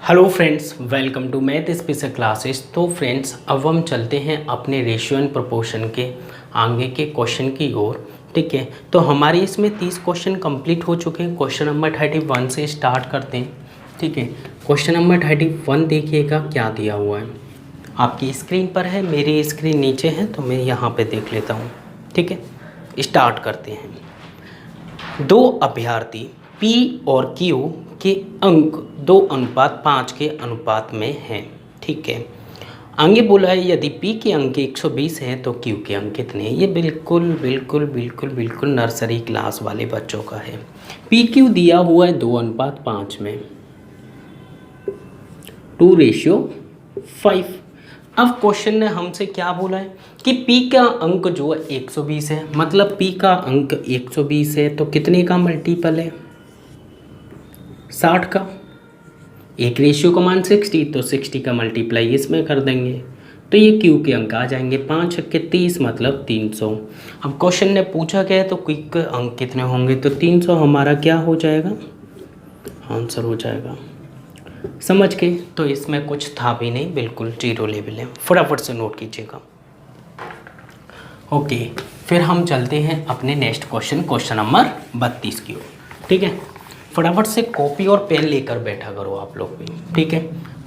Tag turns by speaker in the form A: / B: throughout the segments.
A: Hello friends, welcome to math special classes. तो friends, अब हम चलते हैं अपने रेशियो एंड प्रोपोर्शन के आगे के क्वेश्चन की ओर। ठीक है, तो हमारे इसमें 30 क्वेश्चन कंप्लीट हो चुके हैं। क्वेश्चन नंबर 31 से स्टार्ट करते हैं। ठीक है, क्वेश्चन नंबर 31 देखिएगा क्या दिया हुआ है। आपकी स्क्रीन पर है, मेरी स्क्रीन नीचे है, तो मैं यहाँ पर देख लेता हूँ। ठीक है, स्टार्ट करते हैं। दो अभ्यर्थी P और Q के अंक 2:5 के अनुपात में हैं। ठीक है, आगे बोला है यदि P के अंक 120 हैं तो Q के अंक कितने हैं। ये बिल्कुल बिल्कुल बिल्कुल बिल्कुल नर्सरी क्लास वाले बच्चों का है। PQ दिया हुआ है 2:5 में, 2:5। अब क्वेश्चन ने हमसे क्या बोला है कि P का अंक जो है 120 है, मतलब P का अंक 120 है तो कितने का मल्टीपल है, 60 का। एक रेशियो का मान 60, तो 60 का मल्टीप्लाई इसमें कर देंगे तो ये Q के अंक आ जाएंगे 5 के 30 मतलब 300। अब क्वेश्चन ने पूछा क्या है तो Q के अंक कितने होंगे, तो 300 हमारा क्या हो जाएगा, आंसर हो जाएगा। समझ के, तो इसमें कुछ था भी नहीं, बिल्कुल जीरो लेवल है। फटाफट से नोट कीजिएगा। ओके, फिर हम चलते हैं अपने नेक्स्ट क्वेश्चन, क्वेश्चन नंबर 32 की ओर। ठीक है, फटाफट से कॉपी और पेन लेकर बैठा करो आप लोग भी। ठीक है,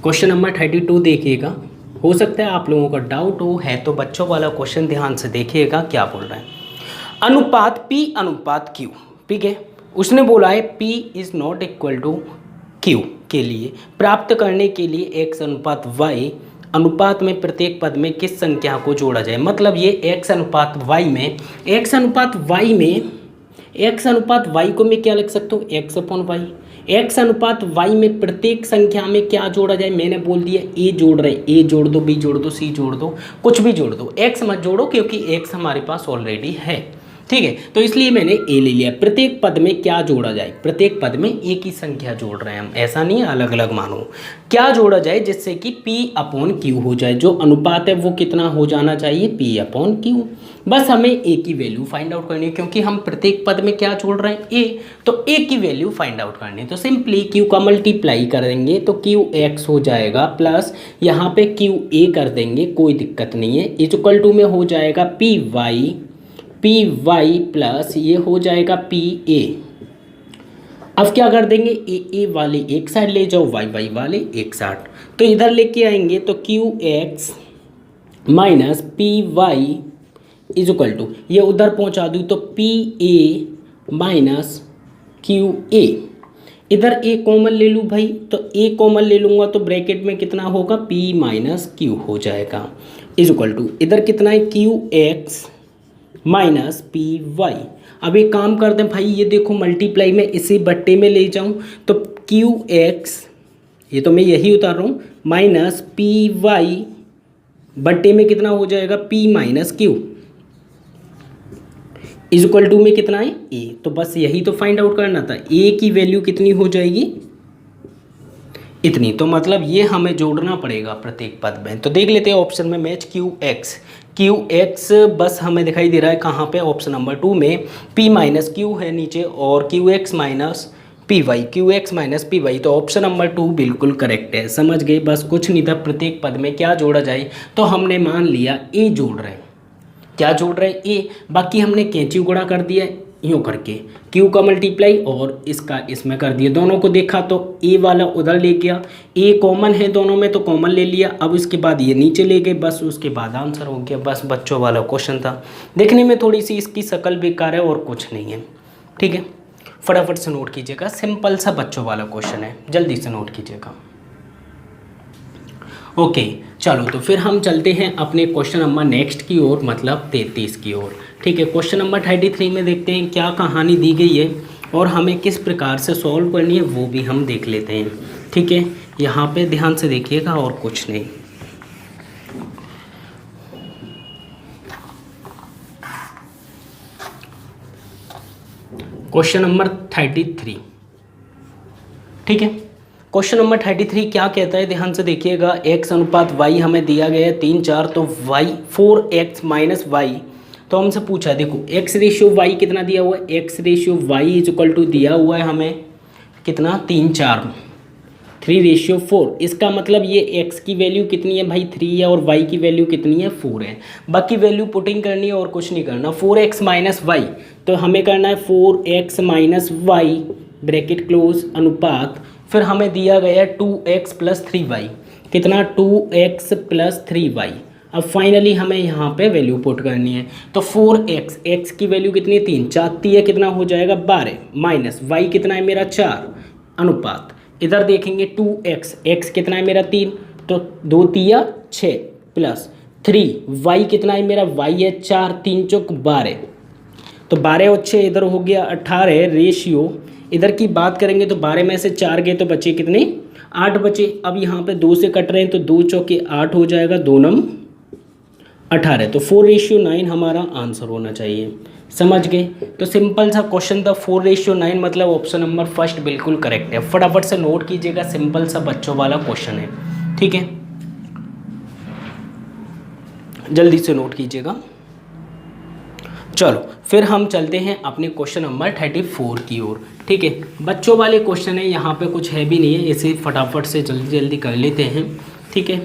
A: क्वेश्चन नंबर 32 देखिएगा। हो सकता है आप लोगों का डाउट हो, है तो बच्चों वाला क्वेश्चन ध्यान से देखिएगा क्या बोल रहा है। अनुपात P अनुपात Q। ठीक है, उसने बोला है P is not equal to Q के लिए प्राप्त करने के लिए x अनुपात y अनुपात में प्रत्येक पद में किस संख्या को जोड़ा जाए। मतलब ये x अनुपात y में, x अनुपात y में, x अनुपात y को मैं क्या लिख सकता हूँ, x/y। x अनुपात y में प्रत्येक संख्या में क्या जोड़ा जाए, मैंने बोल दिया a जोड़ रहे, a जोड़ दो, b जोड़ दो, c जोड़ दो, कुछ भी जोड़ दो, x मत जोड़ो क्योंकि x हमारे पास ऑलरेडी है। ठीक है, तो इसलिए मैंने a ले लिया। प्रत्येक पद में क्या जोड़ा जाए, प्रत्येक पद में एक ही संख्या जोड़ रहे हैं हम, ऐसा नहीं अलग अलग मानो। क्या जोड़ा जाए जिससे कि P/Q हो जाए, जो अनुपात है वो कितना हो जाना चाहिए, P/Q। बस हमें a की वैल्यू फाइंड आउट करनी है क्योंकि हम प्रत्येक पद में क्या जोड़ रहे हैं, a, तो a की वैल्यू फाइंड आउट करनी है। तो सिंपली q का मल्टीप्लाई करेंगे तो qx हो जाएगा, प्लस यहाँ पे qa कर देंगे, कोई दिक्कत नहीं है, इक्वल टू में हो जाएगा py प्लस ये हो जाएगा pa। अब क्या कर देंगे, ए वाले एक साइड ले जाओ, वाई वाले एक साइड, तो इधर लेके आएंगे तो qx minus py is equal to, ये उधर पहुंचा दूँ तो pa माइनस qa। इधर a कॉमन ले लूँ भाई, तो a कॉमन ले लूँगा तो ब्रैकेट में कितना होगा, p माइनस q हो जाएगा, इज इक्वल टू इधर कितना है, qx माइनस py। अब एक काम कर दें भाई, ये देखो मल्टीप्लाई में इसी बट्टे में ले जाऊं तो qx, ये तो मैं यही उतार रहा हूँ, माइनस py बट्टे में कितना हो जाएगा, p minus q is equal to में कितना है, a। तो बस यही तो फाइंड आउट करना था, a की वैल्यू कितनी हो जाएगी, इतनी। तो मतलब ये हमें जोड़ना पड़ेगा प्रत्येक पद में। तो देख लेते हैं ऑप्शन में मैच qx बस हमें दिखाई दे रहा है कहाँ पे, ऑप्शन नंबर 2 में p माइनस q है नीचे और qx माइनस py, तो ऑप्शन नंबर 2 बिल्कुल करेक्ट है। समझ गए, बस कुछ नहीं था, प्रत्येक पद में क्या जोड़ा जाए, तो हमने मान लिया a जोड़ रहे हैं, क्या जोड़ रहे हैं, a। बाकी हमने कैंची गुणा कर दिया यूँ करके, q का मल्टीप्लाई और इसका इसमें कर दिया, दोनों को देखा तो a वाला उधर ले गया, a कॉमन है दोनों में तो कॉमन ले लिया, अब इसके बाद ये नीचे ले गए, बस उसके बाद आंसर हो गया। बस बच्चों वाला क्वेश्चन था, देखने में थोड़ी सी इसकी शक्ल बेकार है और कुछ नहीं है। ठीक है, फटाफट से नोट कीजिएगा, सिंपल सा बच्चों वाला क्वेश्चन है, जल्दी से नोट कीजिएगा। ओके, चलो तो फिर हम चलते हैं अपने क्वेश्चन नंबर नेक्स्ट की ओर, मतलब 33 की ओर। ठीक है, क्वेश्चन नंबर 33 में देखते हैं क्या कहानी दी गई है और हमें किस प्रकार से सॉल्व करनी है वो भी हम देख लेते हैं। ठीक है, यहाँ पे ध्यान से देखिएगा और कुछ नहीं। Question number 33। ठीक है, क्वेश्चन नंबर 33 क्या कहता है, ध्यान से देखिएगा। x अनुपात y हमें दिया गया है 3, 4, तो y 4x माइनस y, तो हमसे पूछा है, देखो x रेशियो y कितना दिया हुआ है, x ratio y is equal to दिया हुआ है हमें कितना, 3, 4। 3:4। इसका मतलब ये x की वैल्यू कितनी है भाई 3 है और y की वैल्यू कितनी है 4 है। बाकी वैल्यू पुटिंग करनी है और कुछ नहीं करना। 4x माइनस वाई, तो हमें करना है 4x minus Y bracket close अनुपात, फिर हमें दिया गया 2x प्लस 3y, कितना 2x प्लस 3y। अब फाइनली हमें यहाँ पे वैल्यू पुट करनी है, तो 4x, x की वैल्यू कितनी 3, 4 है कितना हो जाएगा 12 माइनस y कितना है मेरा 4 अनुपात, इधर देखेंगे 2x, x कितना है मेरा 3, तो 2 तिया 6 प्लस 3, y कितना है मेरा y है 4, 3 चौक 12, तो 12 और 6 इधर हो गया 18 रेशियो। इधर की बात करेंगे तो 12 में से 4 गए तो बचे कितने 8 बचे। अब यहाँ पे 2 से कट रहे हैं तो 2 चौके 8 हो जाएगा, 2 नम 18, तो 4:9 हमारा आंसर होना चाहिए। समझ गए? तो सिंपल सा क्वेश्चन था 4:9, मतलब ऑप्शन नंबर फर्स्ट बिल्कुल करेक्ट है। फटाफट से नोट कीजिएगा, सिंपल सा बच्चों वाला क्वेश्चन है, ठीक है, जल्दी से नोट कीजिएगा। चलो फिर हम चलते हैं अपने क्वेश्चन नंबर 34 की ओर, ठीक है। बच्चों वाले क्वेश्चन है, यहाँ पे कुछ है भी नहीं है, इसे फटाफट से जल्दी जल्दी कर लेते हैं, ठीक है।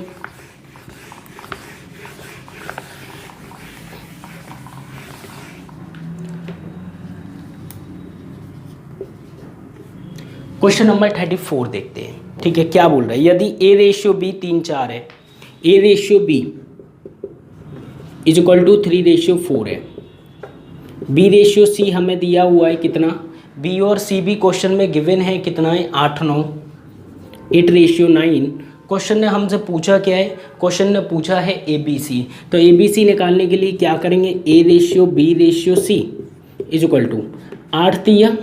A: क्वेश्चन नंबर 34 देखते हैं, ठीक है। क्या बोल रहा है, यदि a/b 3:4 है, a/b इज इक्वल टू 3:4 है, b/c हमें दिया हुआ है कितना, b और c भी क्वेश्चन में गिवन है कितना है 8/9, 8:9। क्वेश्चन ने हमसे पूछा क्या है, क्वेश्चन ने पूछा है ABC, तो ABC निकालने के लिए क्या करेंगे, a/b/c इज इक्वल टू 8 तिया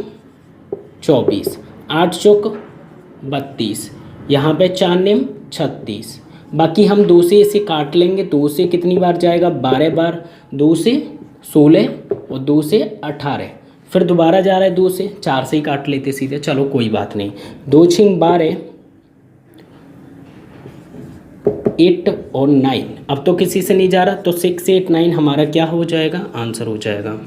A: 24, 8 चौक 32, यहाँ पे 4 नेम 36, बाकी हम 2 से इसे काट लेंगे, 2 से कितनी बार जाएगा 12 बार, 2 से 16 और 2 से 18, फिर दोबारा जा रहा है 2 से, 4 से ही काट लेते सीधे, चलो कोई बात नहीं, 2 छिंग 12, 8 और 9, अब तो किसी से नहीं जा रहा, तो 6, 8, 9 हमारा क्या हो जाएगा, आंसर हो जाएगा,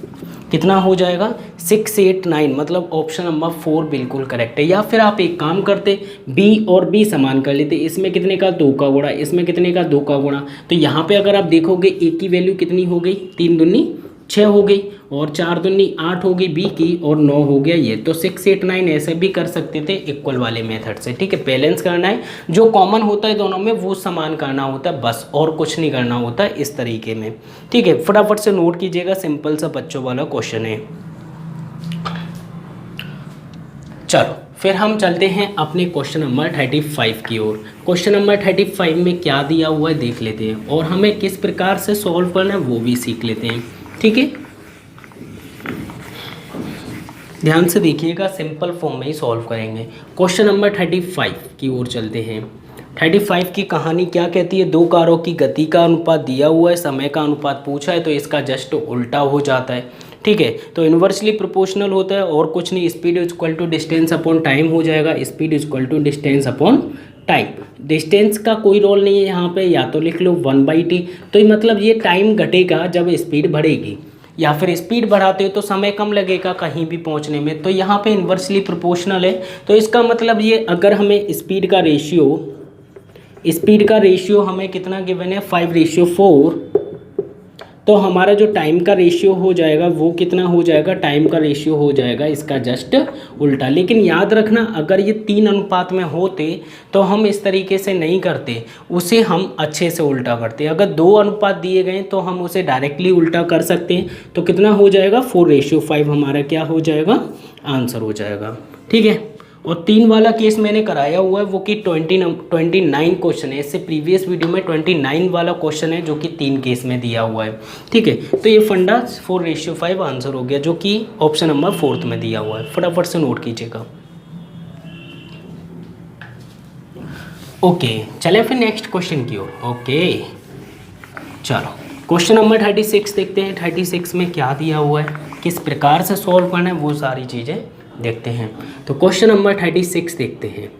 A: कितना हो जाएगा 6, 8, 9, मतलब ऑप्शन नंबर 4 बिल्कुल करेक्ट है। या फिर आप एक काम करते, B और B समान कर लेते, इसमें कितने का 2 का गुणा, इसमें कितने का 2 का गुणा, तो यहाँ पे अगर आप देखोगे A की वैल्यू कितनी हो गई, 3 दूनी 6 हो गई और 4 दूनी 8 हो गई B की, और 9 हो गया ये, तो 6, 8, 9 ऐसे भी कर सकते थे इक्वल वाले मेथड से, ठीक है। बैलेंस करना है, जो कॉमन होता है दोनों में वो समान करना होता है बस, और कुछ नहीं करना होता है इस तरीके में, ठीक है। फटाफट से नोट कीजिएगा, सिंपल सा बच्चों वाला क्वेश्चन है। चलो फिर हम चलते हैं अपने क्वेश्चन नंबर 35 की ओर। क्वेश्चन नंबर 35 में क्या दिया हुआ है देख लेते हैं, और हमें किस प्रकार से सॉल्व करना है वो भी सीख लेते हैं, ठीक है। ध्यान से देखिएगा, सिंपल फॉर्म में ही सॉल्व करेंगे। क्वेश्चन नंबर 35 की ओर चलते हैं। 35 की कहानी क्या कहती है, 2 कारों की गति का अनुपात दिया हुआ है, समय का अनुपात पूछा है, तो इसका जस्ट उल्टा हो जाता है, ठीक है। तो इन्वर्सली प्रोपोर्शनल होता है और कुछ नहीं, speed is equal to distance upon time हो जाएगा, speed is equal to distance upon time. Distance का कोई रोल नहीं है यहाँ पे, या तो लिख लो 1/t, तो ये मतलब ये टाइम घटेगा जब स्पीड बढ़ेगी, या फिर स्पीड बढ़ाते हो तो समय कम लगेगा कहीं भी पहुंचने में, तो यहाँ पे इन्वर्सली प्रोपोर्शनल है। तो इसका मतलब ये, अगर हमें स्पीड का रेशियो हमें कितना गिवन है 5:4, तो हमारा जो टाइम का रेशियो हो जाएगा वो कितना हो जाएगा, टाइम का रेशियो हो जाएगा इसका जस्ट उल्टा। लेकिन याद रखना, अगर ये 3 अनुपात में होते तो हम इस तरीके से नहीं करते, उसे हम अच्छे से उल्टा करते। अगर 2 अनुपात दिए गए तो हम उसे डायरेक्टली उल्टा कर सकते हैं, तो कितना हो जाएगा 4:5 हमारा क्या हो जाएगा, आंसर हो जाएगा, ठीक है। और 3 वाला केस मैंने कराया हुआ है, वो कि 29 क्वेश्चन है, इससे प्रीवियस वीडियो में 29 वाला क्वेश्चन है जो कि 3 केस में दिया हुआ है, ठीक है। तो ये फंडा 4:5 आंसर हो गया, जो कि ऑप्शन नंबर 4 में दिया हुआ है। फटाफट से नोट कीजिएगा। ओके, चले फिर नेक्स्ट क्वेश्चन की ओर। ओके चलो क्वेश्चन नंबर 36 देखते हैं। 36 में क्या दिया हुआ है, किस प्रकार से सॉल्व करना है, वो सारी चीज़ें देखते हैं। तो क्वेश्चन नंबर 36 देखते हैं,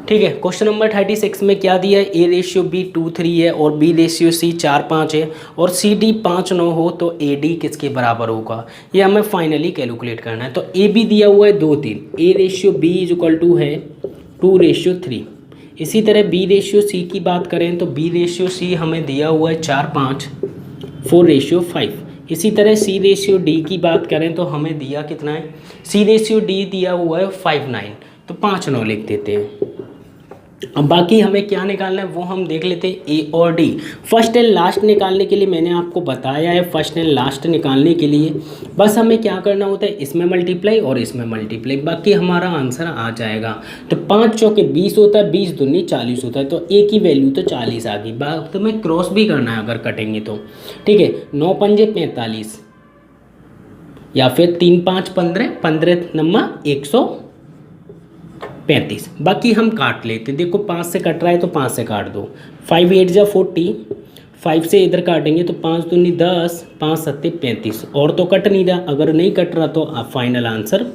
A: ठीक है। क्वेश्चन नंबर 36 में क्या दिया है, a/b 2:3 है और b/c 4:5 है और cd 5:9 हो तो ad किसके बराबर होगा, ये हमें फाइनली कैलकुलेट करना है। तो ab दिया हुआ है 2:3, a/b इज इक्वल टू है 2:3। इसी तरह B/C की बात करें तो B/C हमें दिया हुआ है 4:5, 4:5। इसी तरह C/D की बात करें तो हमें दिया कितना है, C/D दिया हुआ है 5:9, तो 5:9 लिख देते हैं। अब बाकी हमें क्या निकालना है वो हम देख लेते हैं, ए और डी। फर्स्ट एंड लास्ट निकालने के लिए मैंने आपको बताया है, फर्स्ट एंड लास्ट निकालने के लिए बस हमें क्या करना होता है, इसमें मल्टीप्लाई और इसमें मल्टीप्लाई, बाकी हमारा आंसर आ जाएगा। तो 5 चौके 20 होता है, 20 दूनी 40 होता है, तो ए की वैल्यू तो 40 आ गई। बात तो हमें क्रॉस भी करना है अगर कटेंगे तो, ठीक है। 9 पंजे 45 या फिर 3 5 15, 15 नम्मा 135। बाकी हम काट लेते, देखो 5 से कट रहा है तो 5 से काट दो, 5 8 जा 40, 5 से इधर काटेंगे तो 5 दूनी 10, 5 7 35, और तो कट नहीं रहा। अगर नहीं कट रहा तो आप फाइनल आंसर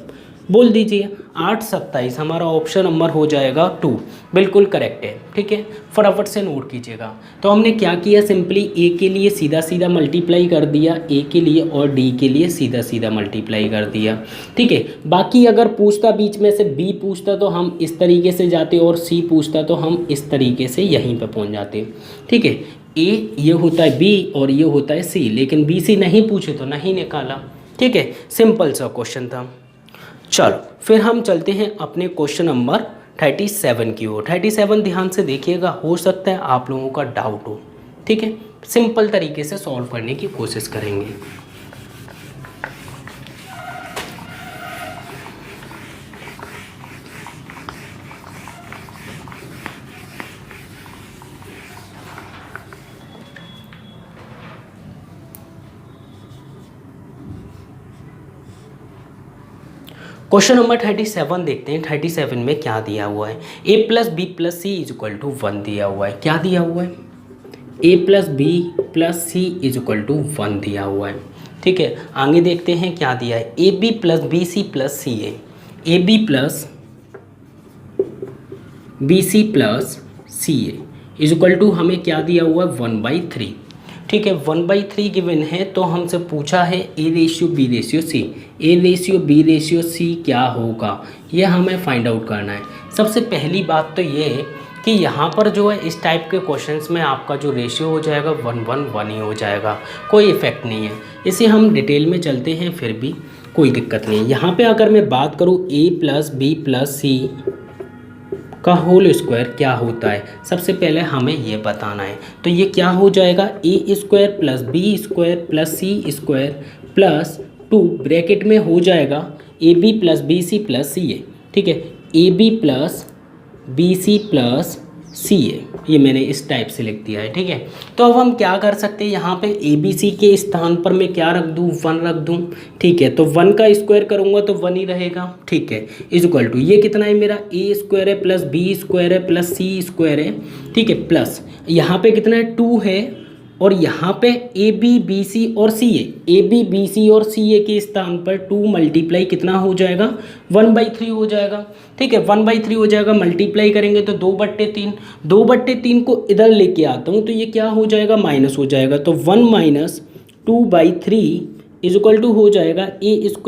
A: बोल दीजिए। 8 27 हमारा ऑप्शन नंबर हो जाएगा 2, बिल्कुल करेक्ट है, ठीक है। फटाफट से नोट कीजिएगा। तो हमने क्या किया, सिंपली ए के लिए सीधा सीधा मल्टीप्लाई कर दिया, ए के लिए, और डी के लिए सीधा सीधा मल्टीप्लाई कर दिया, ठीक है। बाकी अगर पूछता बीच में से बी पूछता तो हम इस तरीके से जाते, और सी पूछता तो हम इस तरीके से यहीं पर पहुँच जाते, ठीक है। ए ये होता है बी और ये होता है सी, लेकिन बी सी नहीं पूछे तो नहीं निकाला, ठीक है। सिंपल सा क्वेश्चन था। चलो फिर हम चलते हैं अपने क्वेश्चन नंबर 37 की ओर। 37 ध्यान से देखिएगा, हो सकता है आप लोगों का डाउट हो, ठीक है। सिंपल तरीके से सॉल्व करने की कोशिश करेंगे। क्वेश्चन नंबर 37 देखते हैं। 37 में क्या दिया हुआ है, a + b + c = 1 दिया हुआ है। क्या दिया हुआ है, a + b + c = 1 दिया हुआ है, ठीक है। आगे देखते हैं क्या दिया है, ab + bc + ca, ab + bc + ca = हमें क्या दिया हुआ है, 1/3, ठीक है। 1/3 गिवन है, तो हमसे पूछा है A/B/C, A/B/C क्या होगा, ये हमें फाइंड आउट करना है। सबसे पहली बात तो ये है कि यहाँ पर जो है इस टाइप के क्वेश्चंस में आपका जो रेशियो हो जाएगा 1:1 ही हो जाएगा, कोई इफेक्ट नहीं है। इसे हम डिटेल में चलते हैं, फिर भी कोई दिक्कत नहीं है। यहाँ पे अगर मैं बात करूँ A + B + C का होल स्क्वायर क्या होता है, सबसे पहले हमें ये बताना है। तो ये क्या हो जाएगा, A² + B² + C² + 2 ब्रैकेट में हो जाएगा AB + BC + CA, ठीक है। AB + BC + CA, ये मैंने इस टाइप से लिख दिया है, ठीक है। तो अब हम क्या कर सकते हैं, यहाँ पे ABC के स्थान पर मैं क्या रख दूँ, 1 रख दूँ, ठीक है। तो 1 का स्क्वायर करूँगा तो 1 ही रहेगा, ठीक है। = ये कितना है मेरा, A² है + B² है + C² है, ठीक है, प्लस यहाँ पे कितना है, 2 है, और यहाँ पे AB BC और CA, AB BC और CA के स्थान पर 2 मल्टीप्लाई कितना हो जाएगा, 1/3 हो जाएगा, ठीक है। 1/3 हो जाएगा, मल्टीप्लाई करेंगे तो 2/3, 2/3 को इधर लेके आता हूँ तो ये क्या हो जाएगा, माइनस हो जाएगा। तो 1 - 2/3 = हो जाएगा A² +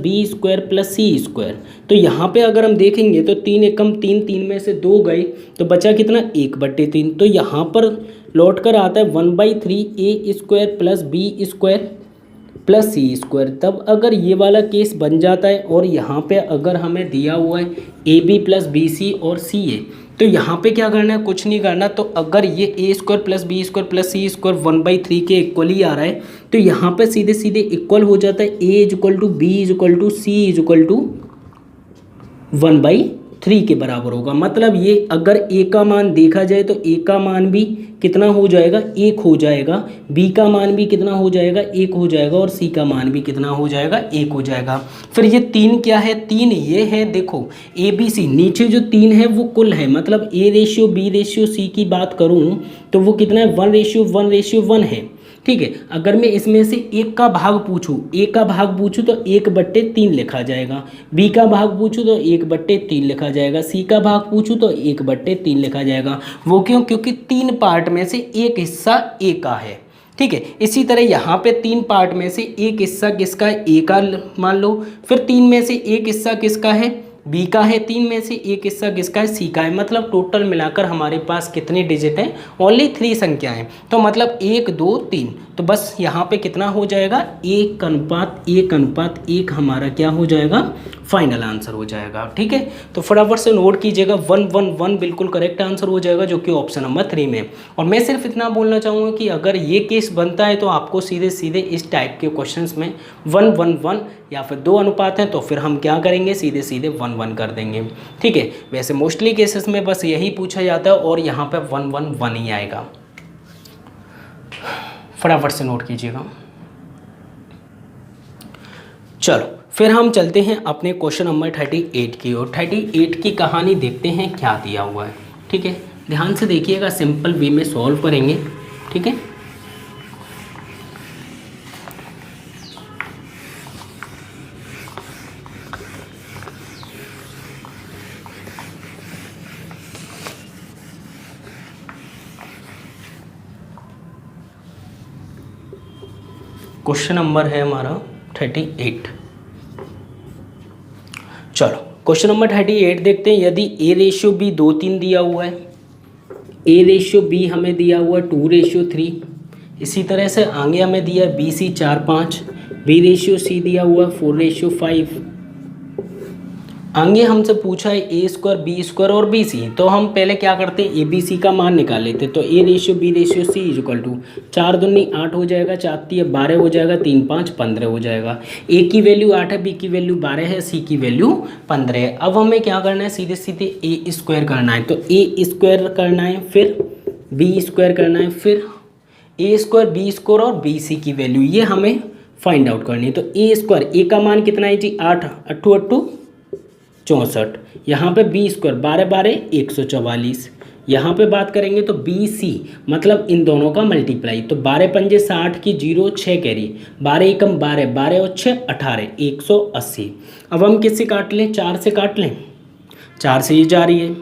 A: B² + C²। तो यहाँ पे अगर हम देखेंगे तो 3 एकम 3, 3 में से 2 गए तो बचा कितना, 1/3। तो यहाँ पर लौट कर आता है 1/3 A² + B² + C²। तब अगर ये वाला केस बन जाता है, और यहाँ पे अगर हमें दिया हुआ है AB + BC और CA, तो यहाँ पे क्या करना है, कुछ नहीं करना। तो अगर ये A² + B² + C² 1/3 के इक्वल ही आ रहा है, तो यहाँ पे सीधे सीधे इक्वल हो जाता है A = B = C = 1/3 के बराबर होगा। मतलब ये अगर A का मान देखा जाए तो A का मान भी कितना हो जाएगा, 1 हो जाएगा, B का मान भी कितना हो जाएगा, 1 हो जाएगा, और C का मान भी कितना हो जाएगा, 1 हो जाएगा। फिर ये 3 क्या है, 3 ये है, देखो ABC नीचे जो 3 है वो कुल है, मतलब A/B/C की बात करूँ तो वो कितना है, 1:1:1 है, ठीक है। अगर मैं इसमें से एक का भाग पूछूँ, A का भाग पूछूँ तो 1/3 लिखा जाएगा, B का भाग पूछूँ तो 1/3 लिखा जाएगा, C का भाग पूछूँ तो 1/3 लिखा जाएगा। वो क्यों, क्योंकि 3 पार्ट में से एक हिस्सा A का है, ठीक है। इसी तरह यहाँ पे 3 पार्ट में से एक हिस्सा किसका है, A का मान लो, फिर 3 में से एक हिस्सा किसका है, बी का है 3 में से, एक हिस्सा किसका है, सी का है। मतलब टोटल मिलाकर हमारे पास कितने डिजिट हैं, ओनली 3 संख्याएं। तो मतलब 1 2 3, तो बस यहाँ पे कितना हो जाएगा, 1:1:1 हमारा क्या हो जाएगा, फाइनल आंसर हो जाएगा। ठीक है, तो फटाफट से नोट कीजिएगा, 111 बिल्कुल करेक्ट आंसर हो जाएगा, जो कि ऑप्शन नंबर 3 में। और मैं सिर्फ इतना बोलना चाहूँगा कि अगर ये केस बनता है तो आपको सीधे सीधे इस टाइप के क्वेश्चंस में 1:1 या फिर 2 अनुपात हैं तो फिर हम क्या करेंगे, सीधे सीधे 1:1 कर देंगे। ठीक है, वैसे मोस्टली केसेस में बस यही पूछा जाता है और यहाँ पे 1:1 ही आएगा। फटाफट से नोट कीजिएगा। चलो फिर हम चलते हैं अपने क्वेश्चन नंबर 38 की ओर। 38 की कहानी देखते हैं क्या दिया हुआ है। ठीक है, ध्यान से देखिएगा, सिंपल वे में सॉल्व करेंगे। ठीक है, क्वेश्चन नंबर है हमारा 38। चलो क्वेश्चन नंबर 38 देखते हैं। यदि A/B 2:3 दिया हुआ है, A/B हमें दिया हुआ है 2:3, इसी तरह से आगे हमें दिया है BC 4:5, B/C दिया हुआ है 4:5। आगे हमसे पूछा है A² B² और BC, तो हम पहले क्या करते हैं, ABC का मान निकाल लेते हैं। तो A/B/C इक्वल टू 4 दूनी 8 हो जाएगा, 4 तिया 12 हो जाएगा, 3 5 15 हो जाएगा। A की वैल्यू 8 है, B की वैल्यू 12 है, C की वैल्यू 15 है। अब हमें क्या करना है, सीधे सीधे A² करना है। तो A² करना है, फिर B² करना है, फिर A² B² और BC की वैल्यू ये हमें फाइंड आउट करनी है। तो A² का मान कितना है जी, 8 8 8 64, यहाँ पे B² 12 12 144। यहाँ पे बात करेंगे तो BC मतलब इन दोनों का मल्टीप्लाई, तो 12 पंजे 60 की 0 6 कैरी, 12 एकम 12 12 और 6 18 180। अब हम किससे काट लें, 4 से काट लें। 4 से ये जा रही है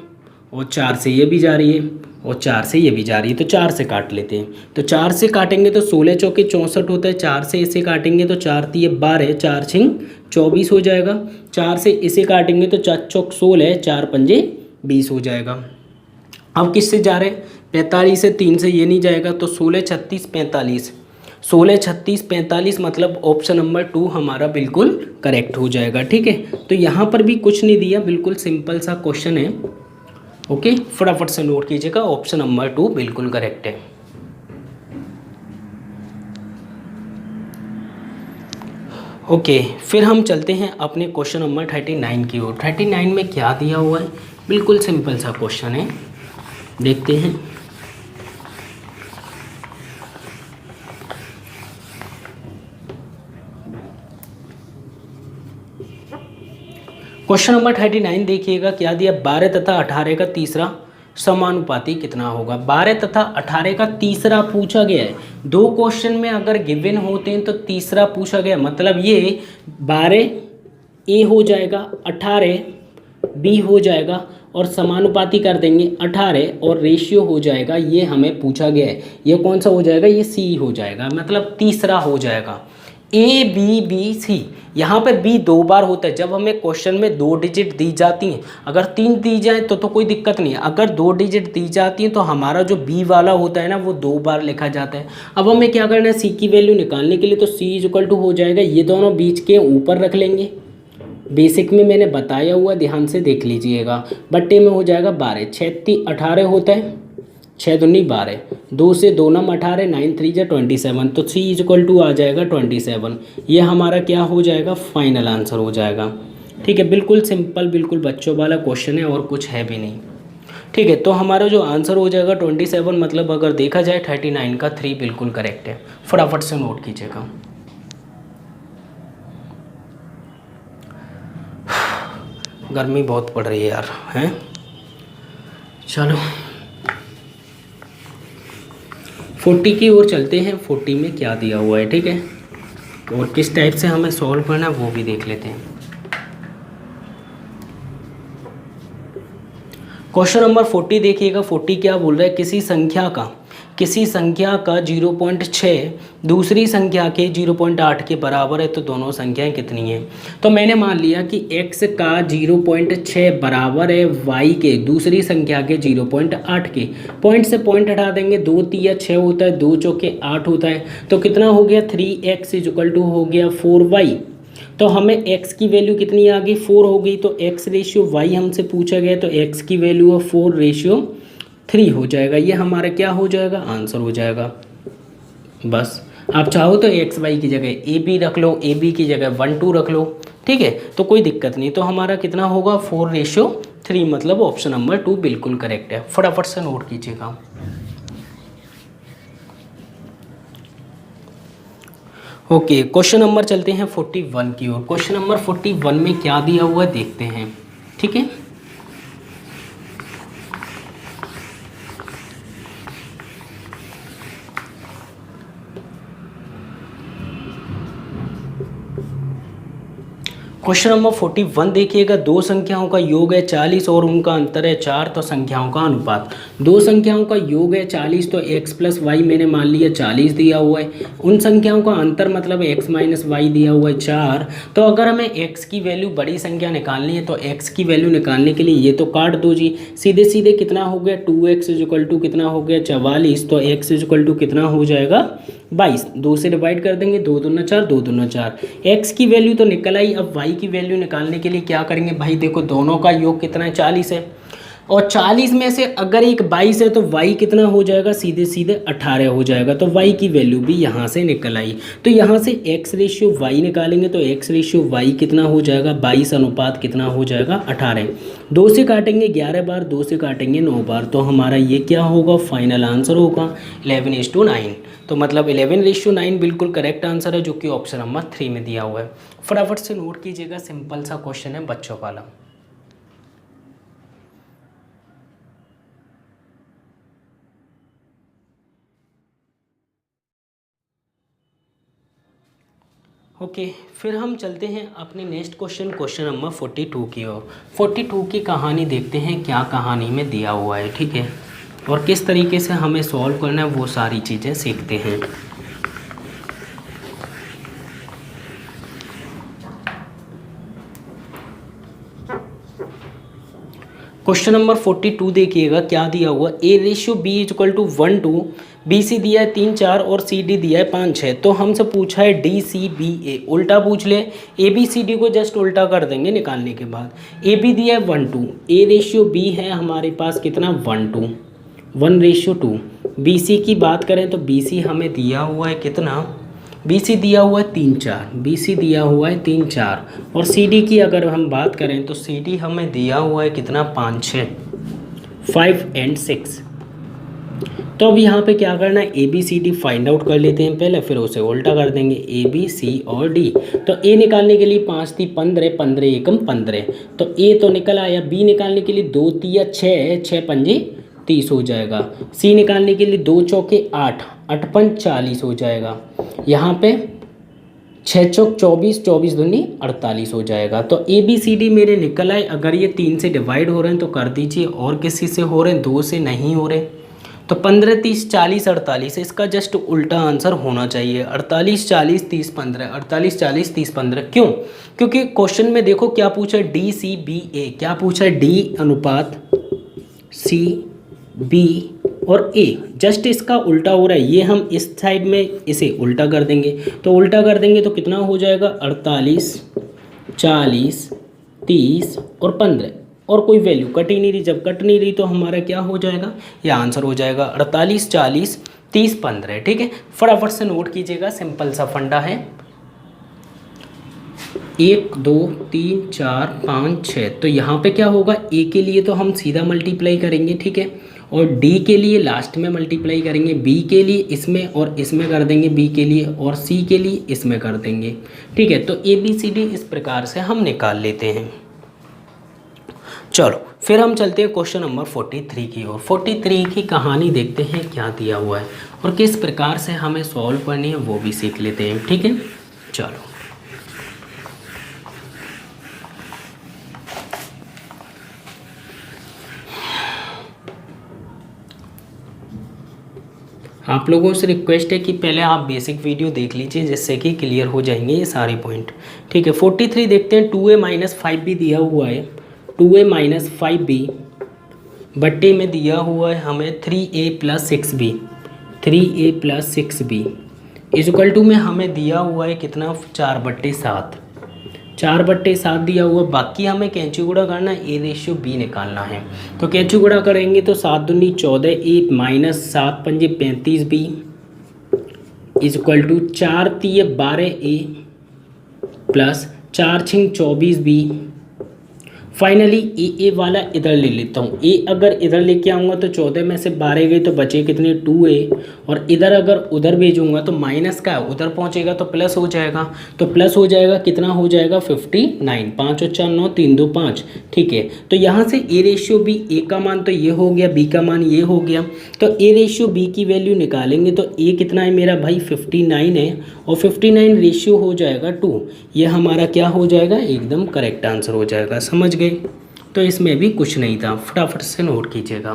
A: और 4 से ये भी जा रही है और 4 से ये भी जा रही है, तो 4 से काट लेते हैं। तो 4 से काटेंगे तो 16 चौके 64 होता है, 4 से इसे काटेंगे तो 4 तिये 12, 4 छिंग 24 हो जाएगा। 4 से इसे काटेंगे तो 4 चौक 16, 4 पंजे 20 हो जाएगा। अब किससे जा रहे हैं, 45 से 3 से ये नहीं जाएगा, तो 16 36 45, 16 36 45 मतलब ऑप्शन नंबर 2 हमारा बिल्कुल करेक्ट हो जाएगा। ठीक है, तो यहाँ पर भी कुछ नहीं दिया, बिल्कुल सिंपल सा क्वेश्चन है। ओके, फटाफट से नोट कीजिएगा, ऑप्शन नंबर 2 बिल्कुल करेक्ट है। ओके, फिर हम चलते हैं अपने क्वेश्चन नंबर 39 की ओर। 39 में क्या दिया हुआ है, बिल्कुल सिंपल सा क्वेश्चन है, देखते हैं। क्वेश्चन नंबर 39 देखिएगा क्या दिया, 12 तथा 18 का तीसरा समानुपाती कितना होगा। 12 तथा 18 का तीसरा पूछा गया है। 2 क्वेश्चन में अगर गिवन होते हैं तो तीसरा पूछा गया, मतलब ये 12 A हो जाएगा, 18 B हो जाएगा और समानुपाती कर देंगे 18 और रेशियो हो जाएगा, ये हमें पूछा गया है। ये कौन सा हो जाएगा, ये C हो जाएगा, मतलब तीसरा हो जाएगा। A B यहाँ पे B 2 बार होता है। जब हमें क्वेश्चन में 2 डिजिट दी जाती हैं, अगर 3 दी जाए तो कोई दिक्कत नहीं है, अगर 2 डिजिट दी जाती हैं तो हमारा जो B वाला होता है ना वो 2 बार लिखा जाता है। अब हमें क्या करना है, C की वैल्यू निकालने के लिए, तो C इक्वल टू हो जाएगा, ये दोनों बीच के ऊपर रख लेंगे, बेसिक में मैंने बताया हुआ, ध्यान से देख लीजिएगा। बट्टे में हो जाएगा 12, 6 18 होता है, 6 दूनी 12, 2 से 2 नम 18, 9 3 जा 27, तो C इक्वल टू आ जाएगा 27। ये हमारा क्या हो जाएगा, फाइनल आंसर हो जाएगा। ठीक है, बिल्कुल सिंपल, बिल्कुल बच्चों वाला क्वेश्चन है और कुछ है भी नहीं। ठीक है, तो हमारा जो आंसर हो जाएगा 27, मतलब अगर देखा जाए 39 का 3 बिल्कुल करेक्ट है। फटाफट से नोट कीजिएगा। गर्मी बहुत पड़ रही है यार, हैं। चलो 40 की ओर चलते हैं। 40 में क्या दिया हुआ है, ठीक है, और किस टाइप से हमें सॉल्व करना है वो भी देख लेते हैं। क्वेश्चन नंबर 40 देखिएगा। 40 क्या बोल रहा है, किसी संख्या का किसी संख्या का 0.6 दूसरी संख्या के 0.8 के बराबर है तो दोनों संख्याएं कितनी हैं। तो मैंने मान लिया कि x का 0.6 बराबर है y के दूसरी संख्या के 0.8 के। पॉइंट से पॉइंट हटा देंगे, 2 तिया 6 होता है, 2 चौके 8 होता है, तो कितना हो गया 3x = हो गया 4y। तो हमें x की वैल्यू कितनी आ गई 4 हो गई, तो x/y हमसे पूछा गया, तो x की वैल्यू 4/3 हो जाएगा। ये हमारा क्या हो जाएगा, आंसर हो जाएगा। बस आप चाहो तो एक्स वाई की जगह ए बी रख लो, ए बी की जगह 1 2 रख लो, ठीक है, तो कोई दिक्कत नहीं। तो हमारा कितना होगा 4/3, मतलब ऑप्शन नंबर 2 बिल्कुल करेक्ट है। फटाफट से नोट कीजिएगा। ओके, क्वेश्चन नंबर चलते हैं 41 की ओर। क्वेश्चन नंबर 41 में क्या दिया हुआ है देखते हैं, ठीक है। क्वेश्चन नंबर 41 देखिएगा, दो संख्याओं का योग है 40 और उनका अंतर है 4, तो संख्याओं का अनुपात। दो संख्याओं का योग है 40, तो x + y मैंने मान लिया 40 दिया हुआ है। उन संख्याओं का अंतर मतलब x - y दिया हुआ है 4। तो अगर हमें x की वैल्यू बड़ी संख्या निकालनी है तो x की वैल्यू निकालने के लिए ये तो काट दो जी, सीधे सीधे कितना हो गया 2x = कितना हो गया 44, तो x = कितना हो जाएगा 22। 2 से डिवाइड कर देंगे, 2 दूना 4, 2 दूना 4। x की वैल्यू तो निकल आई। अब y की वैल्यू निकालने के लिए क्या करेंगे भाई, देखो दोनों का योग कितना है 40 है, और 40 में से अगर एक 22 है तो y कितना हो जाएगा, सीधे सीधे 18 हो जाएगा। तो y की वैल्यू भी यहाँ से निकल आई। तो यहाँ से x/y निकालेंगे तो x/y कितना हो जाएगा 22 अनुपात कितना हो जाएगा 18। 2 से काटेंगे 11 बार, 2 से काटेंगे 9 बार, तो हमारा ये क्या होगा, फाइनल आंसर होगा 11:9। तो मतलब 11:9 बिल्कुल करेक्ट आंसर है, जो कि ऑप्शन नंबर 3 में दिया हुआ है। फटाफट से नोट कीजिएगा, सिंपल सा क्वेश्चन है बच्चों वाला। ओके, फिर हम चलते हैं अपने नेक्स्ट क्वेश्चन नंबर 42 की ओर। 42 की कहानी देखते हैं, क्या कहानी में दिया हुआ है, ठीक है, और किस तरीके से हमें सॉल्व करना है वो सारी चीज़ें सीखते हैं। क्वेश्चन नंबर 42 देखिएगा, क्या दिया हुआ, a/b = 1 2, BC दिया है 3 4 और CD दिया है 5 6। तो हमसे पूछा है DCBA, उल्टा पूछ ले, ABCD को जस्ट उल्टा कर देंगे निकालने के बाद। AB दिया है 1 2, a/b है हमारे पास कितना 1 2, 1/2। BC की बात करें तो BC हमें दिया हुआ है कितना, BC दिया हुआ है 3 4, BC दिया हुआ है 3 4, और CD की अगर हम बात करें तो CD हमें दिया हुआ है कितना 5 6, 5 और 6। तो अब यहाँ पे क्या करना है, ABCD फाइंड आउट कर लेते हैं पहले, फिर उसे उल्टा कर देंगे ABC और D। तो A निकालने के लिए 5 3 15, 15 एकम 15, तो A तो निकल आया। B निकालने के लिए 2 तिया 6, 6 पंजे 30 हो जाएगा। C निकालने के लिए 2 चौके 8, 8 पंज 40 हो जाएगा। यहाँ पे 6 चौक 24, 24 दूनी 48 हो जाएगा। तो ABCD मेरे निकल आए। अगर ये 3 से डिवाइड हो रहे हैं तो कर दीजिए, और किसी से हो रहे हैं, 2 से नहीं हो रहे, तो 15 30 40 48, इसका जस्ट उल्टा आंसर होना चाहिए 48 40 30 15, 48 40 30 15। क्यों, क्योंकि क्वेश्चन में देखो क्या पूछा है, DCBA, क्या पूछा है, D अनुपात C B और A, जस्ट इसका उल्टा हो रहा है। ये हम इस साइड में इसे उल्टा कर देंगे, तो उल्टा कर देंगे तो कितना हो जाएगा 48 40 30 और 15, और कोई वैल्यू कट ही नहीं रही। जब कट नहीं रही तो हमारा क्या हो जाएगा, ये आंसर हो जाएगा 48 40 30 15, ठीक है। फटाफट से नोट कीजिएगा, सिंपल सा फंडा है। 1 2 3 4 5 6, तो यहाँ पे क्या होगा, A के लिए तो हम सीधा मल्टीप्लाई करेंगे, ठीक है, और D के लिए लास्ट में मल्टीप्लाई करेंगे, B के लिए इसमें और इसमें कर देंगे B के लिए, और C के लिए इसमें कर देंगे, ठीक है। तो ABCD इस प्रकार से हम निकाल लेते हैं। चलो फिर हम चलते हैं क्वेश्चन नंबर 43 की ओर। 43 की कहानी देखते हैं, क्या दिया हुआ है और किस प्रकार से हमें सॉल्व करनी है वो भी सीख लेते हैं, ठीक है। चलो आप लोगों से रिक्वेस्ट है कि पहले आप बेसिक वीडियो देख लीजिए जिससे कि क्लियर हो जाएंगे ये सारे पॉइंट। ठीक है, 43 देखते हैं। 2a-5b दिया हुआ है, 2a-5b बट्टे में दिया हुआ है हमें 3a+6b, 3a+6b इक्वल टू में हमें दिया हुआ है कितना, 4/7, 4/7 दिया हुआ। बाकी हमें कैंची गुणा करना है, a/b निकालना है। तो कैंची गुणा करेंगे तो 7 दूनी 14, a - 7 पंजे 35b equal to 4 3 12a plus 4 6 24b। Finally A वाला इधर ले लेता हूँ। ए अगर इधर लेके आऊँगा तो 14 में से 12 गई तो बचे कितने, 2a। और इधर अगर उधर भेजूँगा तो माइनस का उधर पहुँचेगा तो प्लस हो जाएगा। तो प्लस हो जाएगा, कितना हो जाएगा, 59। 5 और 4 9, 3 2 5। ठीक है, तो यहाँ से a/b, a का मान तो ये हो गया, b का मान ये हो गया। तो a/b की वैल्यू निकालेंगे तो a कितना है मेरा भाई, 59 है। और 59 रेशियो हो जाएगा 2। ये हमारा क्या हो जाएगा, एकदम करेक्ट आंसर हो जाएगा। समझ गए? तो इसमें भी कुछ नहीं था, फटाफट से नोट कीजिएगा।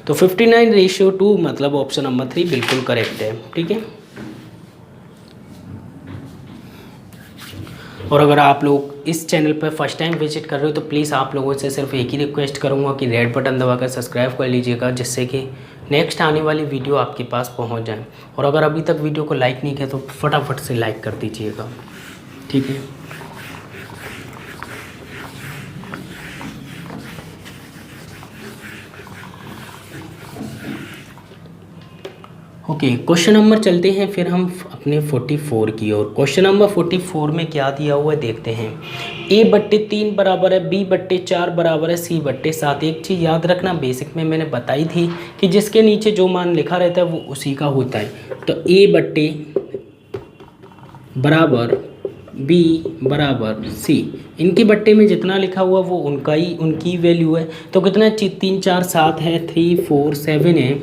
A: तो 59/2 मतलब ऑप्शन नंबर 3 बिल्कुल करेक्ट है। ठीक है, और अगर आप लोग इस चैनल पर फर्स्ट टाइम विजिट कर रहे हो तो प्लीज़ आप लोगों से सिर्फ एक ही रिक्वेस्ट करूंगा कि रेड बटन दबाकर सब्सक्राइब कर लीजिएगा, जिससे कि नेक्स्ट आने वाली वीडियो आपके पास पहुंच जाए। और अगर अभी तक वीडियो को लाइक नहीं किया तो फटाफट से लाइक कर दीजिएगा। ठीक है, ओके, क्वेश्चन नंबर चलते हैं फिर हम अपने 44 की ओर। क्वेश्चन नंबर 44 में क्या दिया हुआ है देखते हैं। a/3 बराबर है b/4 बराबर है c/7। एक चीज़ याद रखना, बेसिक में मैंने बताई थी कि जिसके नीचे जो मान लिखा रहता है वो उसी का होता है। तो a/, बराबर b बराबर c, इनके बट्टे में जितना लिखा हुआ वो उनकी वैल्यू है। तो कितना, 3 4 7 है, 3 4 7 है।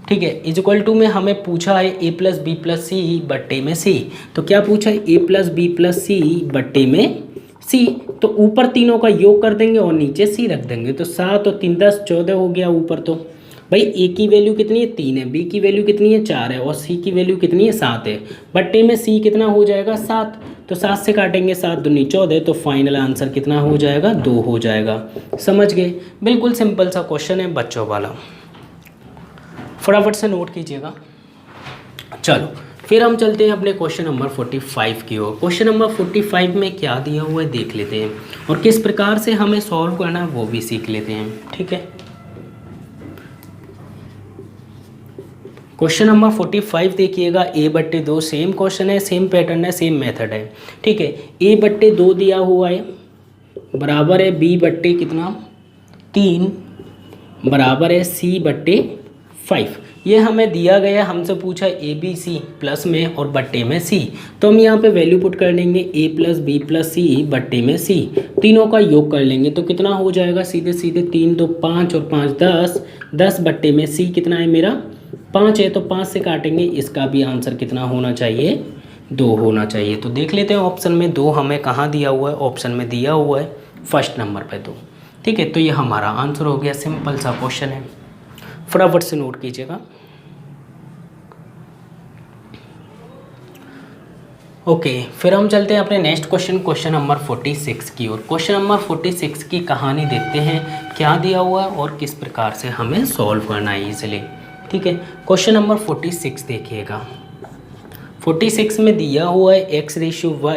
A: ठीक है, इक्वल टू में हमें पूछा है a+b+c बट्टे में c। तो क्या पूछा है, a+b+c बट्टे में c। तो ऊपर तीनों का योग कर देंगे और नीचे c रख देंगे। तो 7 और 3 10 14 हो गया ऊपर। तो भाई a की वैल्यू कितनी है, 3 है, b की वैल्यू कितनी है, 4 है, और c की वैल्यू कितनी है, 7 है। बट्टे में c कितना हो जाएगा, 7। तो 7 से काटेंगे 7 दूनी 14, तो फाइनल आंसर कितना हो जाएगा, 2 हो जाएगा। समझ गए? बिल्कुल सिंपल सा क्वेश्चन है बच्चों वाला, फटाफट से नोट कीजिएगा। चलो फिर हम चलते हैं अपने क्वेश्चन नंबर 45 की ओर। क्वेश्चन नंबर 45 में क्या दिया हुआ है देख लेते हैं, और किस प्रकार से हमें सॉल्व करना है वो भी सीख लेते हैं। ठीक है, क्वेश्चन नंबर 45 देखिएगा। a/2 सेम क्वेश्चन है, सेम पैटर्न है, सेम मेथड है। ठीक है, a/2 दिया हुआ है बराबर है b/ कितना, 3 बराबर है c/5। ये हमें दिया गया, हमसे पूछा ABC प्लस में और बट्टे में C। तो हम यहाँ पे वैल्यू पुट कर लेंगे a+b+c बट्टे में C, तीनों का योग कर लेंगे तो कितना हो जाएगा, सीधे सीधे 3 2 5 और 5 10, 10 बट्टे में C कितना है मेरा, 5 है। तो 5 से काटेंगे, इसका भी आंसर कितना होना चाहिए, 2 होना चाहिए। तो देख लेते हैं ऑप्शन में 2 हमें कहाँ दिया हुआ है। ऑप्शन में दिया हुआ है फर्स्ट नंबर पे 2। ठीक है, तो ये हमारा आंसर हो गया। सिंपल सा क्वेश्चन है, फटाफट से नोट कीजिएगा। ओके, फिर हम चलते हैं अपने नेक्स्ट क्वेश्चन, क्वेश्चन नंबर 46 की ओर। क्वेश्चन नंबर 46 की कहानी देखते हैं, क्या दिया हुआ है और किस प्रकार से हमें सॉल्व करना है इजीली। ठीक है, क्वेश्चन नंबर 46 देखिएगा। 46 में दिया हुआ है x/y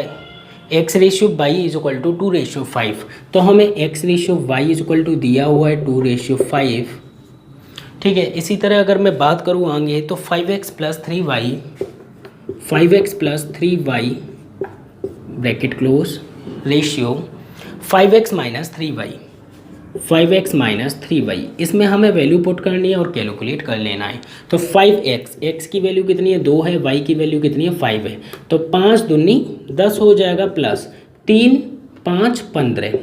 A: इक्वल टू 2/5। तो हमें x/y इक्वल टू दिया हुआ है 2/5। ठीक है, इसी तरह अगर मैं बात करूँ आगे तो 5x + 3y bracket close ratio 5x - 3y, इसमें हमें वैल्यू पुट करनी है और कैलकुलेट कर लेना है। तो 5x, x की वैल्यू कितनी है, 2 है, y की वैल्यू कितनी है, 5 है। तो 5 दूनी 10 हो जाएगा, प्लस 3 5 15,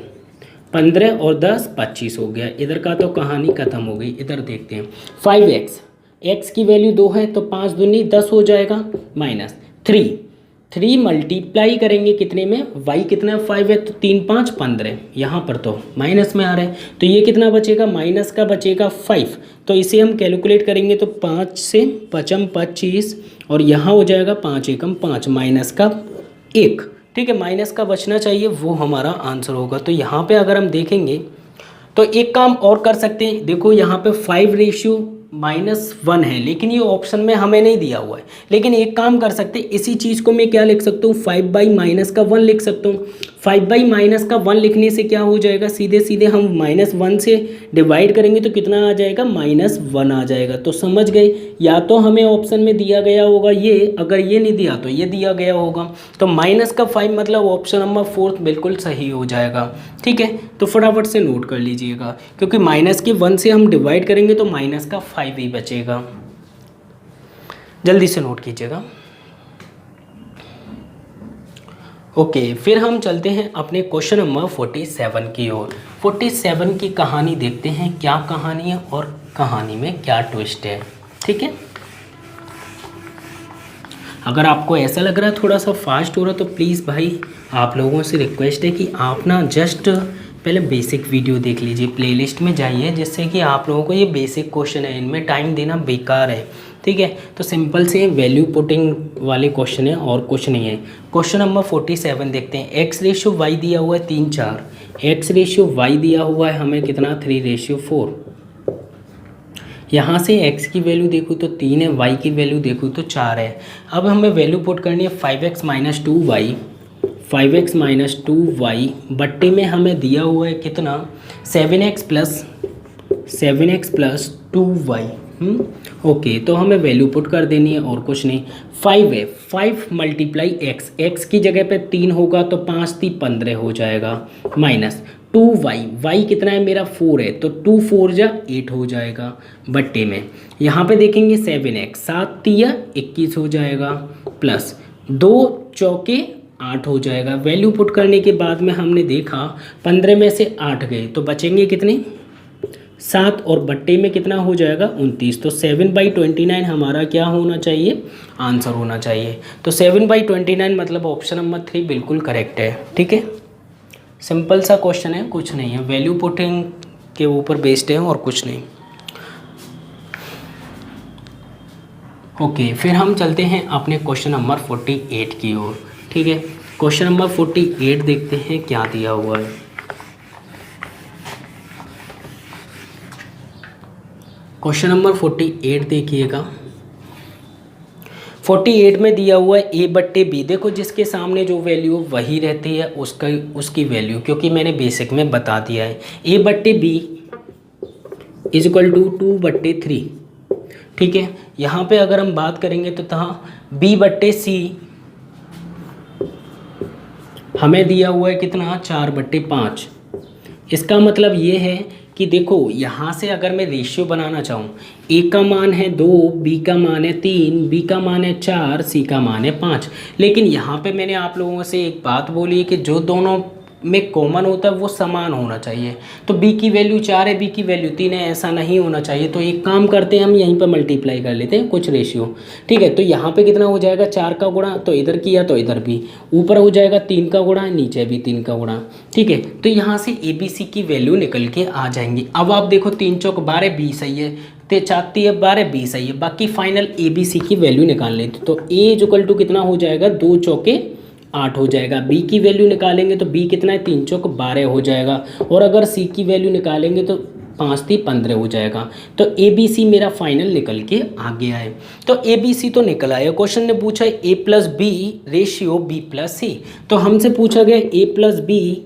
A: 15 और 10 25 हो गया। इधर का तो कहानी ख़त्म हो गई। इधर देखते हैं 5x, x की वैल्यू 2 है तो 5 दूनी 10 हो जाएगा, -3, 3 मल्टीप्लाई करेंगे कितने में, y कितना है 5 है तो 3 5 15, यहाँ पर तो माइनस में आ रहा है तो ये कितना बचेगा, माइनस का बचेगा 5। तो इसे हम कैलकुलेट करेंगे तो 5 से 5 25 और यहाँ हो जाएगा 5 एकम 5 माइनस का 1। ठीक है, माइनस का बचना चाहिए, वो हमारा आंसर होगा। तो यहाँ पे अगर हम देखेंगे तो एक काम और कर सकते हैं, देखो यहाँ पे 5:-1 है, लेकिन ये ऑप्शन में हमें नहीं दिया हुआ है। लेकिन एक काम कर सकते हैं, इसी चीज़ को मैं क्या लिख सकता हूँ, 5/-1 लिख सकता हूँ। 5/-1 लिखने से क्या हो जाएगा, सीधे सीधे हम -1 से डिवाइड करेंगे तो कितना आ जाएगा, -1 आ जाएगा। तो समझ गए, या तो हमें ऑप्शन में दिया गया होगा ये, अगर ये नहीं दिया तो ये दिया गया होगा। तो -5 मतलब ऑप्शन नंबर 4 बिल्कुल सही हो जाएगा। ठीक है, तो फटाफट से नोट कर लीजिएगा, क्योंकि -1 से हम डिवाइड करेंगे तो -5 ही बचेगा। जल्दी से नोट कीजिएगा। ओके, फिर हम चलते हैं अपने क्वेश्चन नंबर 47 की ओर। 47 की कहानी देखते हैं, क्या कहानी है और कहानी में क्या ट्विस्ट है। ठीक है, अगर आपको ऐसा लग रहा है थोड़ा सा फास्ट हो रहा तो प्लीज़ भाई आप लोगों से रिक्वेस्ट है कि आप ना जस्ट पहले बेसिक वीडियो देख लीजिए, प्लेलिस्ट में जाइए, जिससे कि आप लोगों को ये बेसिक क्वेश्चन है, इनमें टाइम देना बेकार है। ठीक है, तो सिंपल से वैल्यू पुटिंग वाले क्वेश्चन है और कुछ नहीं है। क्वेश्चन नंबर 47 देखते हैं। x/y दिया हुआ है 3 4, x/y दिया हुआ है हमें कितना 3/4। यहाँ से x की वैल्यू देखूँ तो 3 है, y की वैल्यू देखूँ तो 4 है। अब हमें वैल्यू पुट करनी है 5x - 2y, 5x - 2y बट्टे में हमें दिया हुआ है कितना 7x + 2y। ओके, तो हमें वैल्यू पुट कर देनी है और कुछ नहीं। 5 है, 5 × x की जगह पे 3 होगा तो 5 × 15 हो जाएगा, माइनस 2y कितना है मेरा 4 है तो 2 4 जा 8 हो जाएगा बट्टे में। यहाँ पे देखेंगे 7x 7 × 21 हो जाएगा, प्लस 2 चौके 8 हो जाएगा। वैल्यू पुट करने के बाद में हमने देखा 15 में से 8 गए तो बचेंगे कितने 7 और बट्टे में कितना हो जाएगा 29। तो 7/29 हमारा क्या होना चाहिए, आंसर होना चाहिए। तो 7/29 मतलब ऑप्शन नंबर 3 बिल्कुल करेक्ट है। ठीक है, सिंपल सा क्वेश्चन है, कुछ नहीं है, वैल्यू पुटिंग के ऊपर बेस्ड है और कुछ नहीं। ओके, फिर हम चलते हैं अपने क्वेश्चन नंबर 48 की ओर। ठीक है, क्वेश्चन नंबर 48 देखते हैं क्या दिया हुआ है। क्वेश्चन नंबर 48 देखिएगा। 48 में दिया हुआ है a/b। देखो जिसके सामने जो वैल्यू वही रहती है उसकी वैल्यू, क्योंकि मैंने बेसिक में बता दिया है। a/b = 2/3। ठीक है, यहाँ पे अगर हम बात करेंगे तो b/c हमें दिया हुआ है कितना 4/5। इसका मतलब ये है कि देखो यहाँ से अगर मैं रेशियो बनाना चाहूँ, a का मान है 2, b का मान है 3, b का मान है 4, c का मान है 5। लेकिन यहाँ पे मैंने आप लोगों से एक बात बोली है कि जो दोनों में कॉमन होता है वो समान होना चाहिए। तो b की वैल्यू 4 है, b की वैल्यू 3 है, ऐसा नहीं होना चाहिए। तो एक काम करते हैं, हम यहीं पर मल्टीप्लाई कर लेते हैं कुछ रेशियो। ठीक है, तो यहाँ पे कितना हो जाएगा 4 का गुणा, तो इधर किया तो इधर भी, ऊपर हो जाएगा 3 का गुणा, नीचे भी 3 का गुणा। ठीक है, तो यहाँ से ABC की वैल्यू निकल के आ जाएंगी। अब आप देखो 3 चौक 12 20 सही है, 4 12 20 सही है, बाकी फाइनल ABC की वैल्यू निकाल लेते। तो A = कितना हो जाएगा 2 चौके 8 हो जाएगा। b की वैल्यू निकालेंगे तो b कितना है 3 चौक 12 हो जाएगा, और अगर c की वैल्यू निकालेंगे तो 5 × 15 हो जाएगा। तो ABC मेरा फाइनल निकल के आ गया है। तो ABC तो निकल आया। क्वेश्चन ने पूछा है a+b / b+c, तो हमसे पूछा गया a+b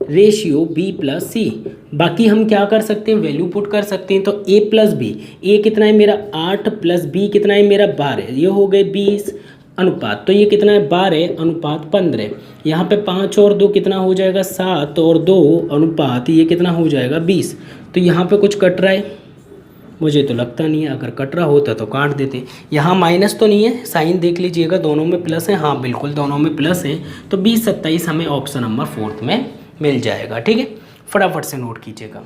A: / b+c। बाकी हम क्या कर सकते हैं, वैल्यू पुट कर सकते हैं। तो a+b, a कितना है मेरा 8 + b कितना है मेरा 12, ये हो गए 20 अनुपात, तो ये कितना है 12:15। यहाँ पे 5 और 2 कितना हो जाएगा 7 और 2 अनुपात ये कितना हो जाएगा 20। तो यहाँ पे कुछ कट रहा है, मुझे तो लगता नहीं है, अगर कट रहा होता तो काट देते। यहाँ माइनस तो नहीं है, साइन देख लीजिएगा, दोनों में प्लस है। हाँ बिल्कुल दोनों में प्लस है, तो 20 27 हमें ऑप्शन नंबर 4 में मिल जाएगा। ठीक है, फटाफट से नोट कीजिएगा।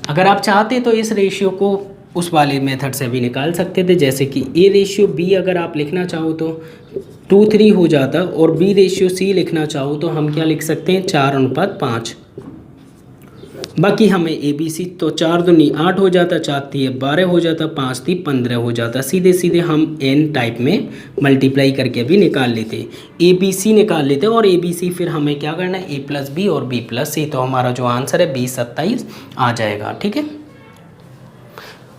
A: अगर आप चाहते तो इस रेशियो को उस वाले मेथड से भी निकाल सकते थे, जैसे कि A/B अगर आप लिखना चाहो तो 2:3 हो जाता, और B/C लिखना चाहो तो हम क्या लिख सकते हैं 4:5। बाकी हमें ABC तो 4 दूनी 8 हो जाता, 4 3 12 हो जाता, 5 3 15 हो जाता। सीधे सीधे हम n टाइप में मल्टीप्लाई करके भी निकाल लेते, ABC निकाल लेते, और ABC फिर हमें क्या करना है A+B और B+C। तो हमारा जो आंसर है 20 27 आ जाएगा। ठीक है,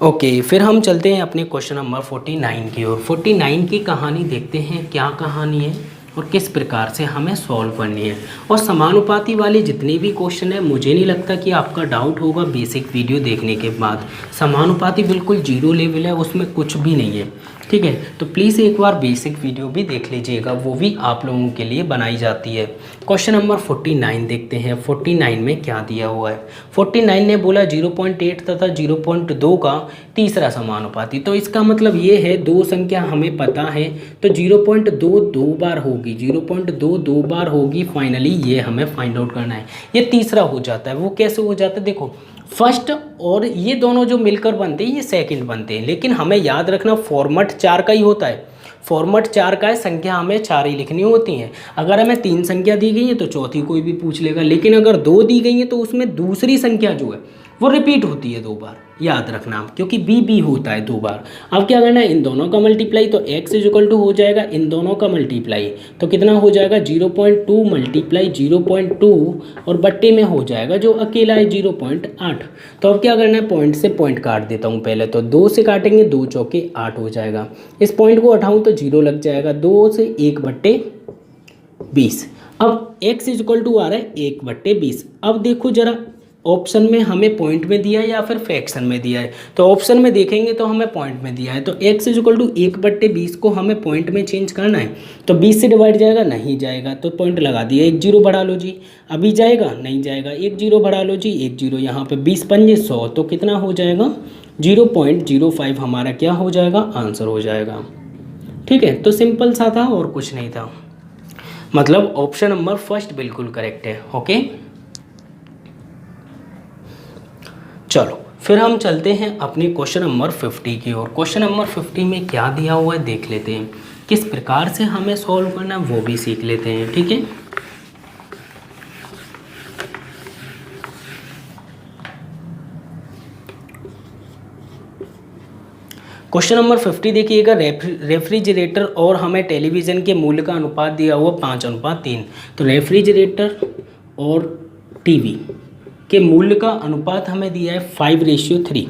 A: ओके। फिर हम चलते हैं अपने क्वेश्चन नंबर 49 की ओर। 49 की कहानी देखते हैं, क्या कहानी है और किस प्रकार से हमें सॉल्व करनी है। और समानुपाती वाले जितने भी क्वेश्चन है, मुझे नहीं लगता कि आपका डाउट होगा बेसिक वीडियो देखने के बाद। समानुपाती बिल्कुल जीरो लेवल है, उसमें कुछ भी नहीं है। ठीक है, तो प्लीज़ एक बार बेसिक वीडियो भी देख लीजिएगा, वो भी आप लोगों के लिए बनाई जाती है। क्वेश्चन नंबर 49 देखते हैं। 49 में क्या दिया हुआ है। 49 ने बोला 0.8 तथा 0.2 का तीसरा समानुपाती। तो इसका मतलब ये है, दो संख्या हमें पता है, तो 0.2 दो बार होगी, 0.2 दो बार होगी। फाइनली ये हमें फाइंड आउट करना है। ये तीसरा हो जाता है। वो कैसे हो जाता है, देखो फर्स्ट और ये दोनों जो मिलकर बनते हैं ये सेकंड बनते हैं, लेकिन हमें याद रखना फॉर्मेट 4 का ही होता है। फॉर्मेट 4 का है, संख्या हमें 4 ही लिखनी होती हैं। अगर हमें 3 संख्या दी गई है तो चौथी कोई भी पूछ लेगा, लेकिन अगर 2 दी गई है तो उसमें दूसरी संख्या जो है वो रिपीट होती है 2 बार, याद रखना, क्योंकि बी होता है 2 बार। अब क्या करना है, इन दोनों का मल्टीप्लाई, तो x = हो जाएगा इन दोनों का मल्टीप्लाई, तो कितना हो जाएगा 0.2 × 0.2 और बट्टे में हो जाएगा जो अकेला है 0.8। तो अब क्या करना है, पॉइंट से पॉइंट काट देता हूँ पहले। तो 2 से काटेंगे, 2 चौके 8 हो जाएगा। इस पॉइंट को हटाऊँ तो 0 लग जाएगा, 2 से 1/20। अब x = आ रहा है 1/20। अब देखो जरा, ऑप्शन में हमें पॉइंट में दिया है या फिर फ्रैक्शन में दिया है। तो ऑप्शन में देखेंगे तो हमें पॉइंट में दिया है, तो x = 1/20 को हमें पॉइंट में चेंज करना है। तो 20 से डिवाइड जाएगा, नहीं जाएगा, तो पॉइंट लगा दिया। 1 0 बढ़ा लो जी, अभी जाएगा नहीं जाएगा, 1 0 बढ़ा लो जी, 1 0 यहाँ पे 20 पंजे 100, तो कितना हो जाएगा 0.05 हमारा क्या हो जाएगा, आंसर हो जाएगा। ठीक है, तो सिंपल सा था और कुछ नहीं था, मतलब ऑप्शन नंबर फर्स्ट बिल्कुल करेक्ट है। ओके, चलो फिर हम चलते हैं अपने क्वेश्चन नंबर 50 की ओर। क्वेश्चन नंबर 50 में क्या दिया हुआ है देख लेते हैं, किस प्रकार से हमें सॉल्व करना है वो भी सीख लेते हैं। ठीक है, क्वेश्चन नंबर 50 देखिएगा। रेफ्रिजरेटर और हमें टेलीविज़न के मूल्य का अनुपात दिया हुआ 5:3। तो रेफ्रिजरेटर और टीवी के मूल्य का अनुपात हमें दिया है 5:3।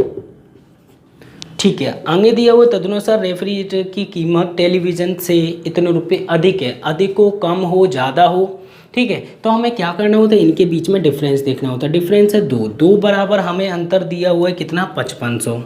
A: ठीक है, आगे दिया हुआ तदनुसार रेफ्रिजरेटर की कीमत टेलीविज़न से इतने रुपए अधिक है, अधिक हो, कम हो, ज़्यादा हो। ठीक है, तो हमें क्या करना होता है, इनके बीच में डिफरेंस देखना होता है। डिफरेंस है 2 बराबर हमें अंतर दिया हुआ है कितना 5500।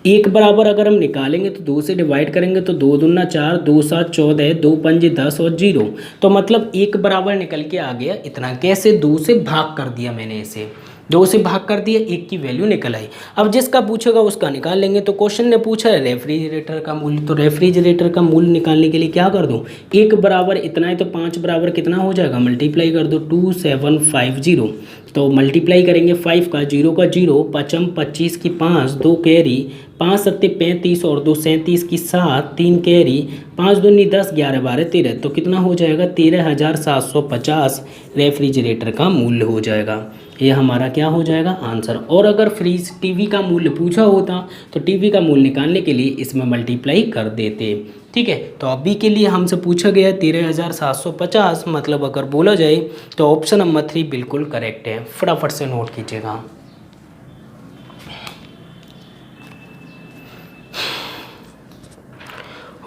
A: 1 बराबर अगर हम निकालेंगे तो 2 से डिवाइड करेंगे तो 2 दूना 4, 2 7 14, 2 पंजे 10 और 0, तो मतलब 1 बराबर निकल के आ गया इतना। कैसे, 2 से भाग कर दिया मैंने इसे, 2 से भाग कर दिया, 1 की वैल्यू निकल आई। अब जिसका पूछेगा उसका निकाल लेंगे। तो क्वेश्चन ने पूछा है रेफ्रिजरेटर का मूल्य, तो रेफ्रिजरेटर का मूल्य निकालने के लिए क्या कर दूं, 1 बराबर इतना है तो 5 बराबर कितना हो जाएगा, मल्टीप्लाई कर दो 2750। तो मल्टीप्लाई करेंगे 5 का 0 का 0, 5 25 की 5, 2 कैरी, 5 7 35 और 2 37 की 7, 3 कैरी, 5 दूनी 10, 11 12 13, तो कितना हो जाएगा 13,750 रेफ्रिजरेटर का मूल्य हो जाएगा। ये हमारा क्या हो जाएगा, आंसर। और अगर फ्रीज टीवी का मूल्य पूछा होता तो टीवी का मूल्य निकालने के लिए इसमें मल्टीप्लाई कर देते। ठीक है, तो अभी के लिए हमसे पूछा गया 13,750, मतलब अगर बोला जाए तो ऑप्शन नंबर 3 बिल्कुल करेक्ट है। फटाफट से नोट कीजिएगा।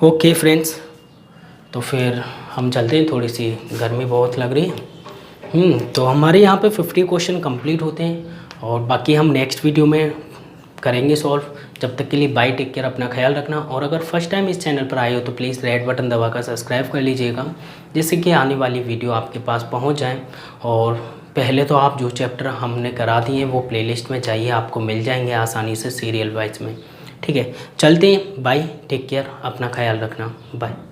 A: ओके फ्रेंड्स, तो फिर हम चलते हैं, थोड़ी सी गर्मी बहुत लग रही है। तो हमारे यहाँ पे 50 क्वेश्चन कंप्लीट होते हैं और बाकी हम नेक्स्ट वीडियो में करेंगे सॉल्व। जब तक के लिए बाय, टेक केयर, अपना ख्याल रखना। और अगर फर्स्ट टाइम इस चैनल पर आए हो तो प्लीज़ रेड बटन दबाकर सब्सक्राइब कर लीजिएगा, जिससे कि आने वाली वीडियो आपके पास पहुंच जाए। और पहले तो आप जो चैप्टर हमने करा दिए हैं वो प्लेलिस्ट में चाहिए, आपको मिल जाएंगे आसानी से सीरियल वाइज में। ठीक है, चलते हैं, बाय, टेक केयर, अपना ख्याल रखना, बाय।